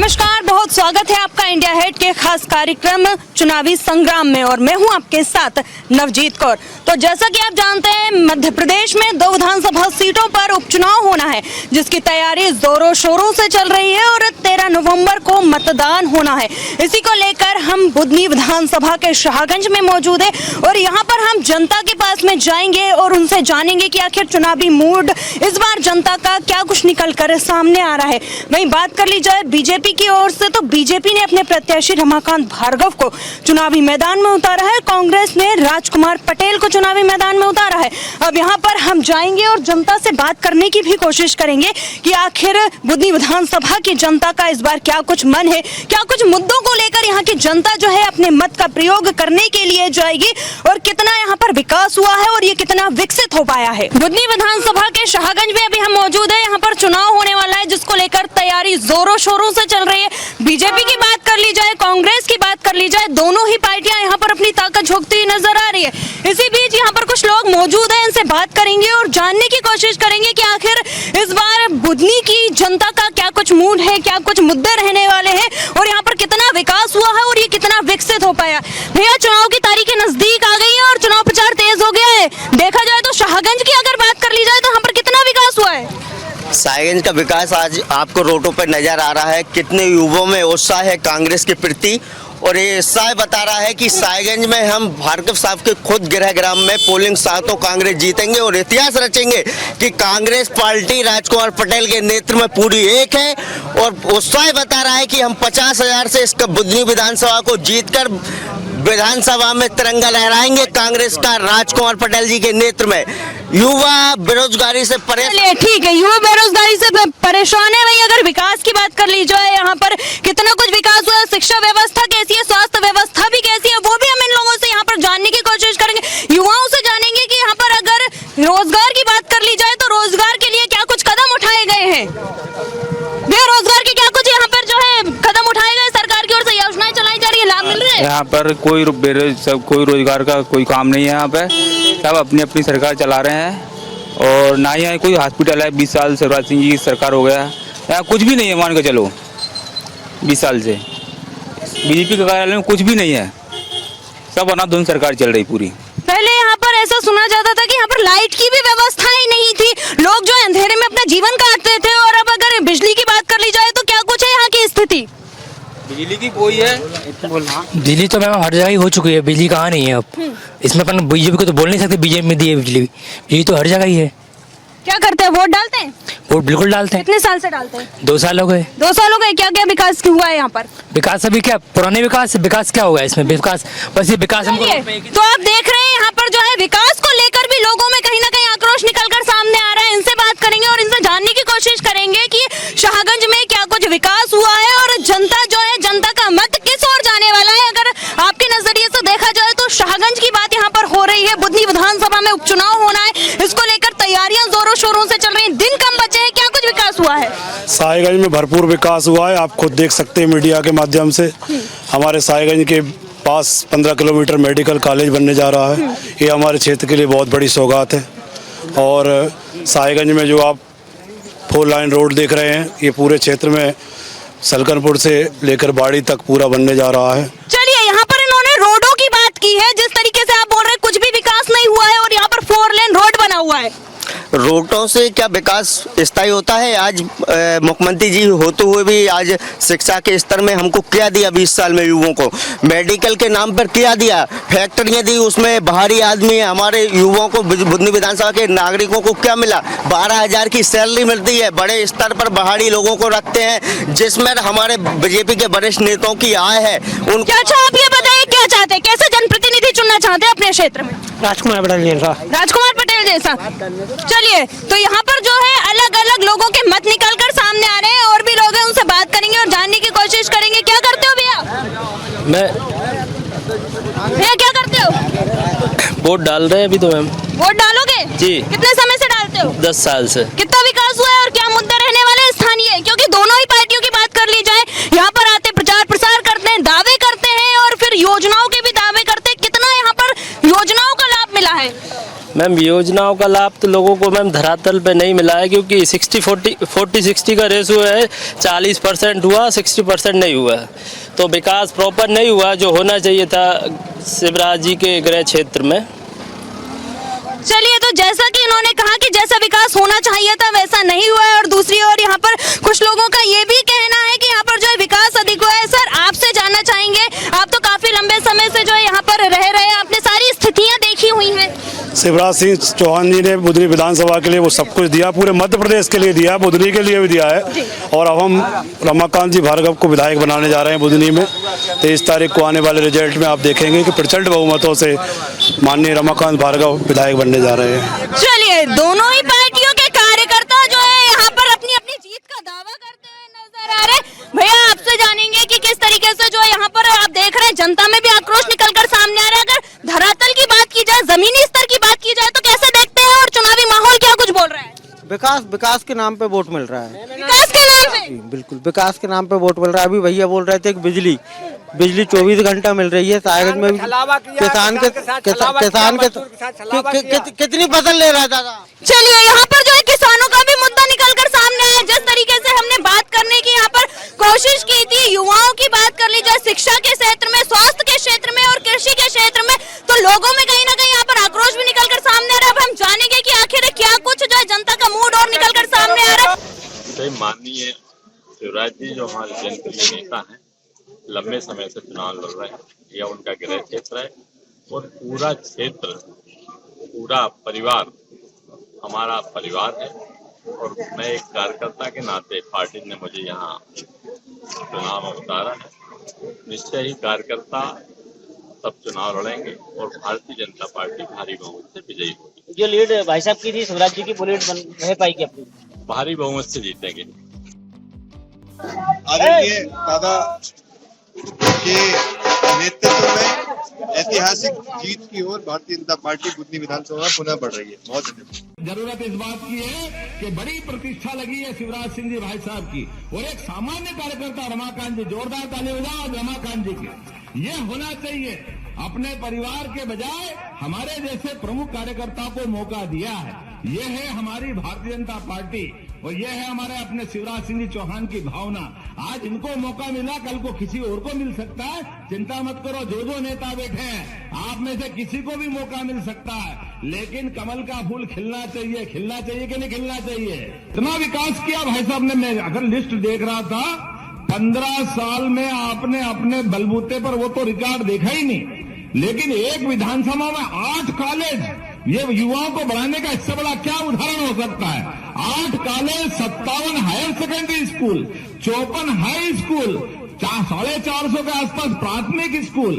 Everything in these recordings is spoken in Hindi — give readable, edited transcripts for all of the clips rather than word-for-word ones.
नमस्कार, बहुत स्वागत है आपका इंडिया हेट के खास कार्यक्रम चुनावी संग्राम में और मैं हूं आपके साथ नवजीत कौर। तो जैसा कि आप जानते हैं, मध्य प्रदेश में 2 विधानसभा सीटों पर उपचुनाव होना है, जिसकी तैयारी जोरों शोरों से चल रही है और 13 नवंबर को मतदान होना है। इसी को लेकर हम बुधनी विधानसभा के शाहगंज में मौजूद है और यहाँ पर हम जनता के पास में जाएंगे और उनसे जानेंगे कि आखिर चुनावी मूड इस बार जनता का क्या कुछ निकल कर सामने आ रहा है। वहीं बात कर ली जाए बीजेपी की ओर से, तो बीजेपी ने अपने प्रत्याशी रमाकांत भार्गव को चुनावी मैदान में उतारा है, कांग्रेस ने राजकुमार पटेल को चुनावी मैदान में उतारा है। अब यहाँ पर हम जाएंगे और जनता से बात करने की भी कोशिश करेंगे कि आखिर बुधनी विधानसभा की जनता का इस बार क्या कुछ मन है, क्या कुछ मुद्दों को लेकर यहाँ की जनता जो है अपने मत का प्रयोग करने के लिए जाएगी और कितना यहाँ पर विकास हुआ है और ये कितना विकसित हो पाया है। बुधनी विधानसभा के शाहगंज में अभी हम मौजूद है। यहाँ पर चुनाव होने वाला है, जिसको लेकर तैयारी जोरों शोरों से चल रही है। बीजेपी की बात कर ली जाए, कांग्रेस की बात कर ली जाए, दोनों ही पार्टियां यहाँ पर अपनी ताकत झोंकती हुई नजर आ रही है। इसी बीच यहाँ पर कुछ लोग मौजूद हैं, इनसे बात करेंगे और जानने की कोशिश करेंगे कि आखिर इस बार बुधनी की जनता का क्या कुछ मूड है, क्या कुछ मुद्दे रहने वाले हैं और यहाँ पर कितना विकास हुआ है और ये कितना विकसित हो पाया। भैया, चुनाव की तारीखें नजदीक आ गई है और चुनाव प्रचार तेज हो गया है। देखा जाए तो शाहगंज की अगर बात कर ली जाए तो यहाँ पर कितना विकास हुआ है? शाहगंज का विकास आज आपको रोडों पर नजर आ रहा है। कितने युवाओं में उत्साह है कांग्रेस के प्रति और ये उत्साह बता रहा है कि शाहगंज में हम भार्गव साहब के खुद गृहग्राम में पोलिंग सातों कांग्रेस जीतेंगे और इतिहास रचेंगे कि कांग्रेस पार्टी राजकुमार पटेल के नेतृत्व में पूरी एक है। और उत्साह बता रहा है कि हम 50,000 से इसका बुधनी विधानसभा को जीतकर विधानसभा में तिरंगा लहराएंगे कांग्रेस का राजकुमार पटेल जी के नेतृत्व में। युवा बेरोजगारी से परेशान, ठीक है, युवा बेरोजगारी से परेशान है। वही अगर विकास की बात कर ली जाए, यहाँ पर कितना कुछ विकास हुआ है, शिक्षा व्यवस्था कैसी है, स्वास्थ्य व्यवस्था भी कैसी है, वो भी हम इन लोगों से यहाँ पर जानने की कोशिश करेंगे। युवाओं से जानेंगे कि यहाँ पर अगर रोजगार की बात कर ली जाए तो रोजगार के लिए क्या कुछ कदम उठाए गए हैं, बेरोजगार के क्या कुछ यहाँ पर जो है कदम उठाए गए, सरकार की ओर से योजनाएं चलाई जा रही है, लाभ मिल रहे हैं? यहाँ पर कोई रोजगार का कोई काम नहीं है। यहाँ पे सब अपनी अपनी सरकार चला रहे हैं और ना ही यहाँ कोई हॉस्पिटल है। 20 साल शिवराज सिंह जी की सरकार हो गया, यहाँ कुछ भी नहीं है। मान के चलो 20 साल से बीजेपी के कार्यालय में कुछ भी नहीं है, सब अनाधुन सरकार चल रही पूरी। पहले यहाँ पर ऐसा सुना जाता था कि यहाँ पर लाइट की भी व्यवस्था ही नहीं थी, लोग जो अंधेरे में अपना जीवन काटते थे। और अब अगर बिजली की बात कर ली जाए तो क्या कुछ है यहाँ की स्थिति? बिजली की कोई है, बिजली तो मैम हर जगह ही हो चुकी है, बिजली कहाँ नहीं है अब। इसमें अपन बीजेपी को तो बोल नहीं सकते बीजेपी में दी है बिजली, बिजली तो हर जगह ही है। क्या करते हैं, वोट डालते हैं? वोट बिल्कुल डालते हैं। कितने साल से डालते हैं? 2 साल हो गए। 2 साल हो गए। क्या क्या विकास हुआ है यहाँ पर? विकास अभी क्या, पुराने विकास क्या होगा इसमें? विकास बस ये विकास हमको। तो आप देख रहे हैं यहाँ पर जो है विकास को लेकर भी लोगों में कहीं ना कहीं आक्रोश निकलकर सामने आ रहा है। इनसे बात करेंगे और इनसे जानने की कोशिश करेंगे कि शाहगंज में क्या कुछ विकास हुआ है और जनता जो है, जनता का मत किस ओर जाने वाला है। अगर आपके नजरिए से देखा जाए तो शाहगंज की बात यहाँ पर हो रही है। बुधनी विधानसभा में उपचुनाव होना है, इसको लेकर तैयारियां जोरों शोरों से चल रही हैं। दिन कम बचे हैं, क्या कुछ विकास हुआ है? शाहगंज में भरपूर विकास हुआ है, आप खुद देख सकते हैं मीडिया के माध्यम से। हमारे शाहगंज के पास 15 किलोमीटर मेडिकल कॉलेज बनने जा रहा है, ये हमारे क्षेत्र के लिए बहुत बड़ी सौगात है। और शाहगंज में जो आप 4 लाइन रोड देख रहे हैं, ये पूरे क्षेत्र में सलकनपुर से लेकर बाड़ी तक पूरा बनने जा रहा है। चलिए, यहाँ पर इन्होंने रोडों की बात की है। जिस तरीके से आप बोल रहे हैं कुछ भी विकास नहीं हुआ है और यहाँ पर 4 लेन रोड बना हुआ है। रोडों से क्या विकास स्थायी होता है? आज मुख्यमंत्री जी होते हुए भी आज शिक्षा के स्तर में हमको क्या दिया? 20 साल में युवाओं को मेडिकल के नाम पर क्या दिया? फैक्ट्रियां दी, उसमें बाहरी आदमी हमारे युवाओं को, बुधनी विधानसभा के नागरिकों को क्या मिला? 12,000 की सैलरी मिलती है। बड़े स्तर पर बाहरी लोगों को रखते हैं, जिसमें हमारे बीजेपी के वरिष्ठ नेताओं की आय है। उनको अच्छा, आप ये बताइए क्या चाहते हैं, कैसे जनप्रतिनिधि चुनना चाहते हैं अपने क्षेत्र में? राजकुमार पटेल जैसा। राजकुमार पटेल जैसा। चलिए, तो यहाँ पर जो है अलग अलग लोगों के मत निकल कर सामने आ रहे हैं और भी लोग हैं, उनसे बात करेंगे और जानने की कोशिश करेंगे। क्या करते हो भैया? भैया क्या करते हो? वोट डाल रहे हैं अभी तो मैम। वोट डालोगे जी। कितने समय से डालते हो? 10 साल से। कितना विकास हुआ है और क्या मुद्दा रहने वाले हैं स्थानीय? क्योंकि दोनों ही पार्टियों की बात कर ली जाए, यहाँ पर आते प्रचार प्रसार करते हैं, दावे करते हैं और फिर योजनाओं के भी दावे करते हैं। कितना यहाँ पर योजनाओं का लाभ मिला है? मैम योजनाओं का लाभ तो लोगों को मैम धरातल पे नहीं मिला है, क्योंकि 40-60 का रेशो है। 40% हुआ, 60% नहीं हुआ, तो विकास प्रॉपर नहीं हुआ जो होना चाहिए था शिवराज जी के गृह क्षेत्र में। चलिए, तो जैसा कि इन्होंने कहा कि जैसा विकास होना चाहिए था वैसा नहीं हुआ है, और दूसरी ओर यहाँ पर कुछ लोगों का ये भी कहना है कि यहाँ पर जो है विकास अधिक हुआ है। सर, आपसे जानना चाहेंगे, आप तो काफी लंबे समय से जो है यहाँ पर रह रहे हैं, आपने सारी स्थितियाँ देखी हुई हैं। शिवराज सिंह चौहान जी ने बुधनी विधानसभा के लिए वो सब कुछ दिया, पूरे मध्य प्रदेश के लिए दिया, बुधनी के लिए भी दिया है। और अब हम रमाकांत जी भार्गव को विधायक बनाने जा रहे हैं बुधनी में। 23 तारीख को आने वाले रिजल्ट में आप देखेंगे कि प्रचंड बहुमतों से माननीय रमाकांत भार्गव विधायक बनने जा रहे हैं। चलिए, दोनों ही पार्टियों के कार्यकर्ता जो है यहाँ पर अपनी अपनी जीत का दावा करते हुए नजर आ रहे हैं। भैया, आपसे जानेंगे कि किस तरीके से जो है यहाँ पर आप देख रहे हैं जनता में भी आक्रोश निकलकर सामने आ रहा है। अगर धरातल की बात की जाए, जमीनी स्तर की बात की जाए, तो कैसे देखते हैं, और चुनावी माहौल क्या कुछ बोल रहा है? विकास के नाम पे वोट मिल रहा है। विकास के नाम पे? बिल्कुल, विकास के नाम पे वोट मिल रहा है। अभी भैया बोल रहे थे कि बिजली 24 घंटा मिल रही है। साहेबगंज में किसान कितनी फसल ले रहा है दादा। चलिए, यहाँ पर जो है किसानों का भी मुद्दा निकल कर सामने आया। जिस तरीके से हमने बात करने की यहाँ पर कोशिश की थी, युवाओं की बात कर ली जाए, शिक्षा के क्षेत्र में, स्वास्थ्य के क्षेत्र में और कृषि के क्षेत्र में, तो लोगों में कहीं ना कहीं यहाँ पर आक्रोश भी निकल कर सामने आ रहा है। अब हम जानेंगे कि आखिर क्या कुछ जो है जनता का मूड और निकल कर सामने आ रहा है। माननीय शिवराज जी जो हमारे जनप्रिय नेता हैं, लंबे समय से चुनाव लड़ रहे हैं, यह उनका गृह क्षेत्र है और पूरा क्षेत्र, पूरा परिवार हमारा परिवार है। और मैं एक कार्यकर्ता के नाते पार्टी ने मुझे यहाँ चुनाव में उतारा है। निश्चय ही कार्यकर्ता सब चुनाव लड़ेंगे और भारतीय जनता पार्टी भारी बहुमत से विजयी होगी। जो लीड भाई साहब की थी शिवराज जी की, वो लीड रह पाएगी अपनी? भारी बहुमत से जीतेंगे। आदरणीय दादा के नेतृत्व में ऐतिहासिक जीत की ओर भारतीय जनता पार्टी बुधनी विधानसभा पुनः बढ़ रही है। बहुत जरूरत इस बात की है कि बड़ी प्रतिष्ठा लगी है शिवराज सिंह जी भाई साहब की, और एक सामान्य कार्यकर्ता रमाकांत जी, जोरदार ताली बजाओ रमाकांत जी के। ये होना चाहिए, अपने परिवार के बजाय हमारे जैसे प्रमुख कार्यकर्ता को मौका दिया है। ये है हमारी भारतीय जनता पार्टी और ये है हमारे अपने शिवराज सिंह जी चौहान की भावना। आज इनको मौका मिला, कल को किसी और को मिल सकता है। चिंता मत करो, जो नेता बैठे हैं आप में से किसी को भी मौका मिल सकता है, लेकिन कमल का फूल खिलना चाहिए कि नहीं खिलना चाहिए। इतना विकास किया भाई साहब ने, मैं अगर लिस्ट देख रहा था 15 साल में आपने अपने बलबूते पर वो तो रिकॉर्ड देखा ही नहीं, लेकिन एक विधानसभा में 8 कॉलेज, ये युवाओं को बढ़ाने का इससे बड़ा क्या उदाहरण हो सकता है। 8 college, 57 higher secondary school, 54 high school, 450 के आसपास प्राथमिक स्कूल,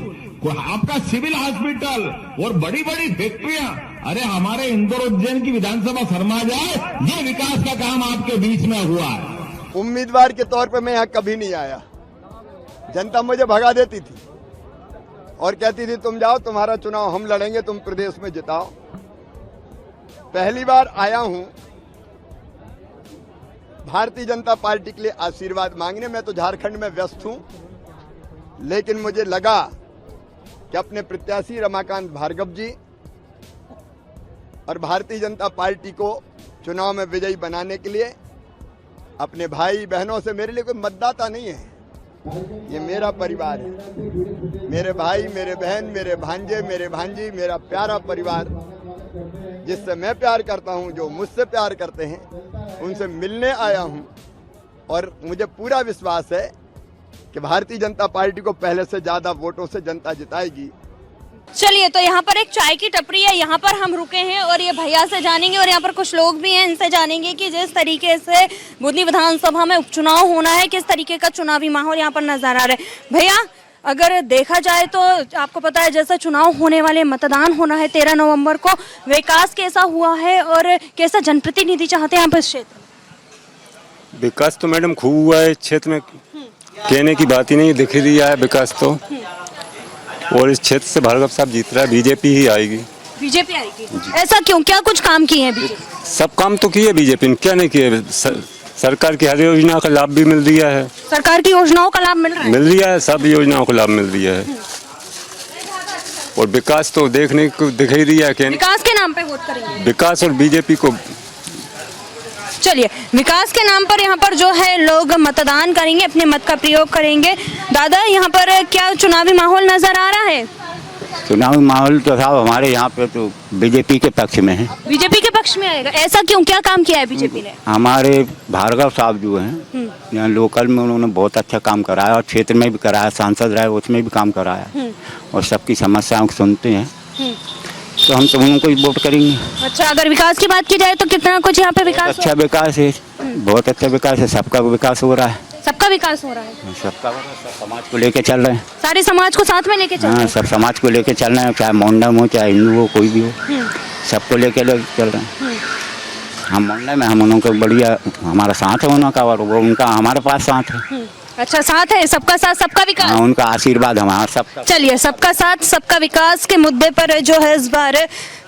आपका सिविल हॉस्पिटल और बड़ी बड़ी फैक्ट्रियां। अरे हमारे इंदौर उज्जैन की विधानसभा शर्मा जाए, ये विकास का काम आपके बीच में हुआ है। उम्मीदवार के तौर पे मैं यहाँ कभी नहीं आया। जनता मुझे भगा देती थी और कहती थी तुम जाओ, तुम्हारा चुनाव हम लड़ेंगे, तुम प्रदेश में जिताओ। पहली बार आया हूं भारतीय जनता पार्टी के लिए आशीर्वाद मांगने। मैं तो झारखंड में व्यस्त हूं, लेकिन मुझे लगा कि अपने प्रत्याशी रमाकांत भार्गव जी और भारतीय जनता पार्टी को चुनाव में विजयी बनाने के लिए अपने भाई बहनों से, मेरे लिए कोई मतदाता नहीं है, ये मेरा परिवार है। मेरे भाई, मेरे बहन, मेरे भांजे, मेरे भांजी, मेरा प्यारा परिवार, जिससे मैं प्यार करता हूं, जो मुझसे प्यार करते हैं, उनसे मिलने आया हूं। और मुझे पूरा विश्वास है कि भारतीय जनता पार्टी को पहले से ज्यादा वोटों से जनता जिताएगी। चलिए, तो यहाँ पर एक चाय की टपरी है, यहाँ पर हम रुके हैं और ये भैया से जानेंगे, और यहाँ पर कुछ लोग भी हैं, इनसे जानेंगे कि जिस तरीके से बुधनी विधानसभा में उपचुनाव होना है, किस तरीके का चुनावी माहौल यहाँ पर नजर आ रहा है। भैया, अगर देखा जाए तो आपको पता है जैसा चुनाव होने वाले, मतदान होना है 13 नवंबर को, विकास कैसा हुआ है और कैसा जनप्रतिनिधि चाहते हैं आप इस क्षेत्र में? विकास तो मैडम खूब हुआ है क्षेत्र में, कहने की बात ही नहीं, दिख ही दिया है विकास तो। और इस क्षेत्र से भार्गव साहब जीत रहा है, बीजेपी ही आएगी। बीजेपी आएगी? ऐसा क्यों, क्या कुछ काम किए हैं बीजेपी? सब काम तो किए बीजेपी ने, क्या नहीं किए। सरकार की हर योजना का लाभ भी मिल दिया है। सरकार की योजनाओं का लाभ मिल रहा है? मिल दिया है, सब योजनाओं का लाभ मिल दिया है। और विकास तो देखने को दिख ही रही है कि विकास के नाम पे वोट करेंगे? विकास और बीजेपी को। चलिए, विकास के नाम पर यहाँ पर जो है लोग मतदान करेंगे, अपने मत का प्रयोग करेंगे। दादा, यहाँ पर क्या चुनावी माहौल नजर आ रहा है? चुनावी माहौल तो साहब हमारे यहाँ पे तो बीजेपी के पक्ष में है। बीजेपी के पक्ष में आएगा, ऐसा क्यों? क्या काम किया है बीजेपी ने? हमारे भार्गव साहब जो हैं यहाँ लोकल में उन्होंने बहुत अच्छा काम कराया और क्षेत्र में भी कराया, सांसद रहे उसमें भी काम कराया और सबकी समस्याओं को सुनते हैं, तो हम तो उनको ही वोट करेंगे। अच्छा, अगर विकास की बात की जाए तो कितना कुछ यहाँ पे विकास? अच्छा विकास है, बहुत अच्छा विकास है, सबका विकास हो रहा है। सबका विकास हो रहा है? सबका सब समाज को लेके चल रहे हैं, सारे समाज को साथ में लेके चल रहे हाँ हैं। सब समाज को लेके चल रहे हैं, चाहे मोंडम हो चाहे हिंदू हो कोई भी हो, सबको लेके चल रहे हैं। हम मोंडा में हम उनको बढ़िया हमारा साथ है उनका और वो उनका हमारे पास साथ है। अच्छा, साथ है, सबका साथ सबका विकास। हाँ, उनका आशीर्वाद हमारा सबका। चलिए, सबका साथ सबका विकास के मुद्दे पर जो है इस बार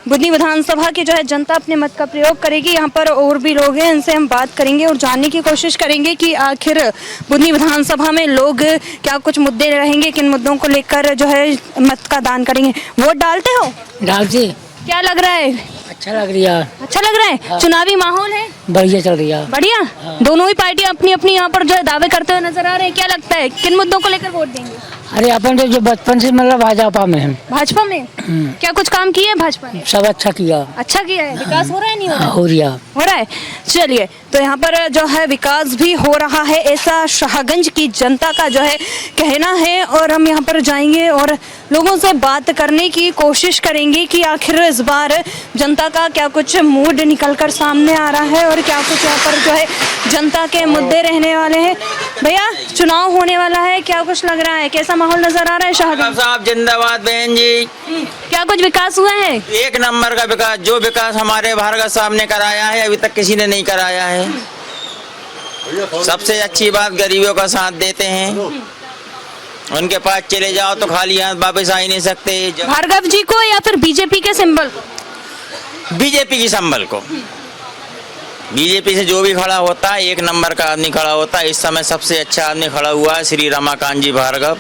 बुधनी विधानसभा की जो है जनता अपने मत का प्रयोग करेगी। यहाँ पर और भी लोग हैं, इनसे हम बात करेंगे और जानने की कोशिश करेंगे कि आखिर बुधनी विधानसभा में लोग क्या कुछ मुद्दे रहेंगे, किन मुद्दों को लेकर जो है मत का दान करेंगे। वोट डालते हो? डालते। क्या लग रहा है? अच्छा लग रही है। अच्छा लग रहा है? हाँ। चुनावी माहौल है? बढ़िया चल रही है। बढ़िया। दोनों ही पार्टियां अपनी अपनी यहाँ पर जो है दावे करते हुए नजर आ रहे हैं। क्या लगता है किन मुद्दों को लेकर वोट देंगे? अरे अपन तो जो बचपन से मतलब भाजपा में है। भाजपा में? क्या कुछ काम किए भाजपा ने? सब अच्छा किया। अच्छा किया है। विकास हो रहा है नहीं हो रहा? हो रहा। हो रहा है। चलिए, तो यहाँ पर जो है विकास भी हो रहा है, ऐसा शाहगंज की जनता का जो है कहना है। और हम यहाँ पर जाएंगे और लोगों से बात करने की कोशिश करेंगे कि आखिर इस बार जनता का क्या कुछ मूड निकल कर सामने आ रहा है और क्या कुछ यहाँ पर जो है जनता के मुद्दे रहने वाले हैं। भैया, चुनाव होने वाला है, क्या कुछ लग रहा है, कैसा माहौल नजर आ रहा है शाहगंज साहब? जिंदाबाद बहन जी। क्या कुछ विकास हुआ है? एक नंबर का विकास, जो विकास हमारे भार्गव साहब ने कराया है अभी तक किसी ने नहीं कराया है। सबसे अच्छी बात, गरीबों का साथ देते हैं, उनके पास चले जाओ तो खाली हाथ वापस आ ही नहीं सकते। भार्गव जी को या फिर बीजेपी के सिंबल को? बीजेपी की संबल को। बीजेपी से जो भी खड़ा होता है एक नंबर का आदमी खड़ा होता है। इस समय सबसे अच्छा आदमी खड़ा हुआ है श्री रमाकांत जी भार्गव।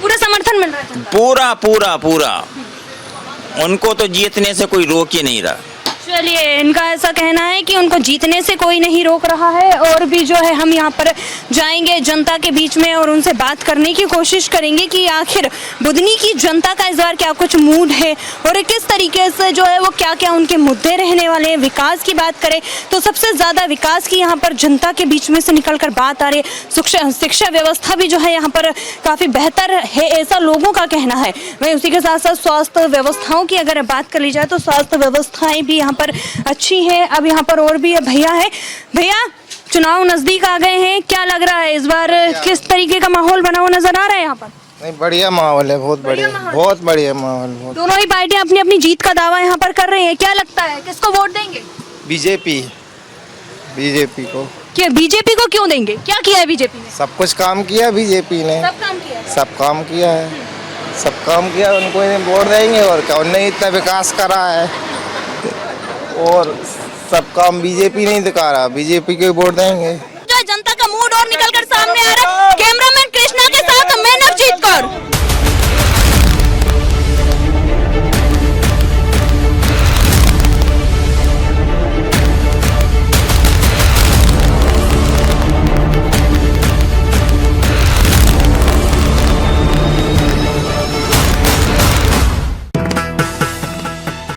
पूरा समर्थन मिल रहा है? पूरा पूरा पूरा, उनको तो जीतने से कोई रोक ही नहीं रहा। चलिए, इनका ऐसा कहना है कि उनको जीतने से कोई नहीं रोक रहा है। और भी जो है हम यहाँ पर जाएंगे जनता के बीच में और उनसे बात करने की कोशिश करेंगे कि आखिर बुधनी की जनता का इस बार क्या कुछ मूड है और किस तरीके से जो है वो क्या क्या उनके मुद्दे रहने वाले हैं। विकास की बात करें तो सबसे ज़्यादा विकास की यहाँ पर जनता के बीच में से निकल कर बात आ रही है। शिक्षा व्यवस्था भी जो है यहाँ पर काफ़ी बेहतर है, ऐसा लोगों का कहना है। वहीं उसी के साथ साथ स्वास्थ्य व्यवस्थाओं की अगर बात कर ली जाए तो स्वास्थ्य व्यवस्थाएँ भी यहाँ पर अच्छी है। अब यहाँ पर और भी भैया है। भैया, चुनाव नजदीक आ गए हैं, क्या लग रहा है इस बार किस तरीके का माहौल बना हुआ नजर आ रहा है यहाँ पर? नहीं, बढ़िया माहौल है, बहुत बढ़िया, बहुत बढ़िया माहौल। दोनों ही पार्टियां अपनी अपनी जीत का दावा यहाँ पर कर रही हैं। क्या लगता है किसको वोट देंगे? बीजेपी। बीजेपी को। क्या बीजेपी को क्यों देंगे? क्या किया है बीजेपी ने? सब कुछ काम किया बीजेपी ने। सब काम किया है? सब काम किया है, सब काम किया, उनको वोट देंगे। और क्या, उन्होंने इतना विकास करा है और सब काम बीजेपी नहीं दिखा रहा, बीजेपी को वोट देंगे। जो जनता का मूड और निकल कर सामने आ रहा है। कैमरामैन कृष्णा के साथ मैं नवजीत कौर।